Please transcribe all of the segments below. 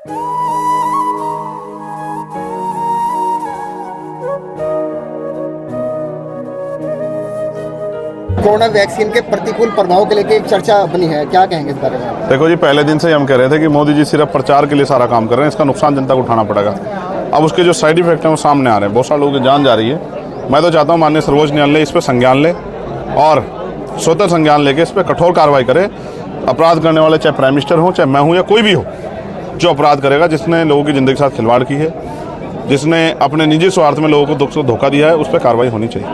Corona vaccine के प्रतिकूल प्रभाव के लेके एक चर्चा बनी है, क्या कहेंगे इस बारे में? देखो जी, पहले दिन से ही हम कह रहे थे कि मोदी जी सिर्फ प्रचार के लिए सारा काम कर रहे हैं, इसका नुकसान जनता को उठाना पड़ेगा। अब उसके जो साइड इफेक्ट हैं वो सामने आ रहे हैं, बहुत सारे लोगों की जान जा रही है। मैं तो चाहता हूँ माननीय सर्वोच्च न्यायालय इस पर संज्ञान ले और स्वतः संज्ञान लेके इस पर कठोर कार्रवाई करे। अपराध करने वाले चाहे प्राइम मिनिस्टर हो, चाहे मैं हूँ या कोई भी हो, जो अपराध करेगा, जिसने लोगों की ज़िंदगी के साथ खिलवाड़ की है, जिसने अपने निजी स्वार्थ में लोगों को धोखा दिया है, उस पर कार्रवाई होनी चाहिए।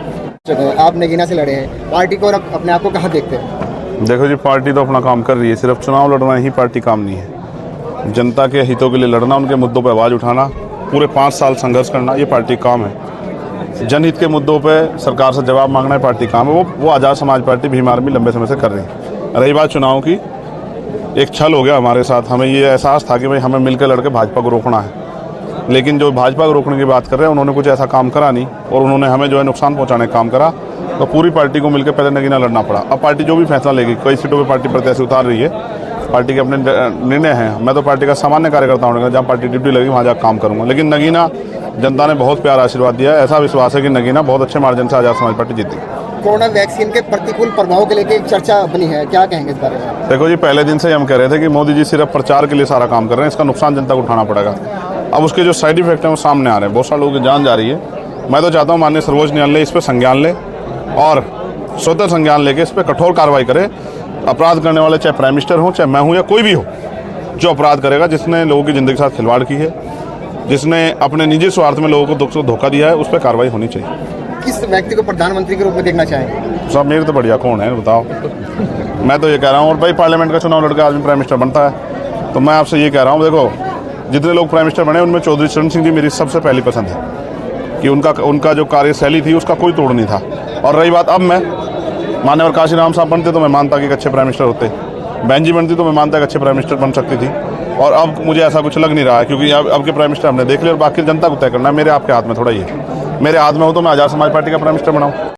आप नगीना से लड़े हैं, पार्टी को और अपने आप को कहाँ देखते हैं? देखो जी, पार्टी तो अपना काम कर रही है, सिर्फ चुनाव लड़ना ही पार्टी काम नहीं है। जनता के हितों के लिए लड़ना, उनके मुद्दों पर आवाज़ उठाना, पूरे 5 साल संघर्ष करना, ये पार्टी काम है। जनहित के मुद्दों पे सरकार से जवाब मांगना है पार्टी काम है। वो आज़ाद समाज पार्टी भीम आर्मी लंबे समय से कर रही है। रही बात चुनाव की, एक छल हो गया हमारे साथ। हमें ये एहसास था कि भाई हमें मिलकर लड़के भाजपा को रोकना है, लेकिन जो भाजपा को रोकने की बात कर रहे हैं उन्होंने कुछ ऐसा काम करा नहीं और उन्होंने हमें जो है नुकसान पहुंचाने का काम करा। तो पूरी पार्टी को मिलकर पहले नगीना लड़ना पड़ा। अब पार्टी जो भी फैसला लेगी, कई सीटों पे पार्टी प्रत्याशी उतार रही है, पार्टी के अपने निर्णय हैं। मैं तो पार्टी का सामान्य कार्यकर्ता हूँ, जहाँ पार्टी ड्यूटी लगी वहाँ जाकर काम करूँगा। लेकिन नगीना जनता ने बहुत प्यार आशीर्वाद दिया है। ऐसा विश्वास है कि नगीना बहुत अच्छे मार्जिन से आज़ाद समाज पार्टी जीतेगी। कोरोना वैक्सीन के प्रतिकूल प्रभाव के लेके एक चर्चा बनी है, क्या कहेंगे इस बारे में? देखो जी, पहले दिन से ही हम कह रहे थे कि मोदी जी सिर्फ प्रचार के लिए सारा काम कर रहे हैं, इसका नुकसान जनता को उठाना पड़ेगा। अब उसके जो साइड इफेक्ट हैं वो सामने आ रहे हैं, बहुत सारे लोगों की जान जा रही है। मैं तो चाहता हूँ माननीय सर्वोच्च न्यायालय इस पर संज्ञान ले और स्वतः संज्ञान लेके इस पर कठोर कार्रवाई करे। अपराध करने वाले चाहे प्राइम मिनिस्टर हो, चाहे मैं हूँ या कोई भी हो, जो अपराध करेगा, जिसने लोगों की ज़िंदगी के साथ खिलवाड़ की है, जिसने अपने निजी स्वार्थ में लोगों को धोखा दिया है, उस पर कार्रवाई होनी चाहिए। किस व्यक्ति को प्रधानमंत्री के रूप में देखना चाहेंगे? सब मेरे तो बढ़िया कौन है बताओ। मैं तो ये कह रहा हूँ, और भाई पार्लियामेंट का चुनाव लड़का आदमी प्राइम मिनिस्टर बनता है, तो मैं आपसे ये कह रहा हूँ, देखो जितने लोग प्राइम मिनिस्टर बने उनमें चौधरी चरण सिंह जी मेरी सबसे पहली पसंद है कि उनका जो कार्यशैली थी उसका कोई तोड़ नहीं था। और रही बात, अब मैं मान्यवर काशीराम साहब बनते तो मैं मानता कि एक अच्छे प्राइम मिनिस्टर होते, बहन जी बनती तो मैं मानता कि अच्छे प्राइम मिनिस्टर बन सकती थी। और अब मुझे ऐसा कुछ लग नहीं रहा है, क्योंकि अब के प्राइम मिनिस्टर हमने देख लिया और बाकी जनता को तय करना है। मेरे आपके हाथ में थोड़ा ही है। मेरे हाथ में हो तो मैं आज़ाद समाज पार्टी का प्राइम मिनिस्टर बनाऊँ।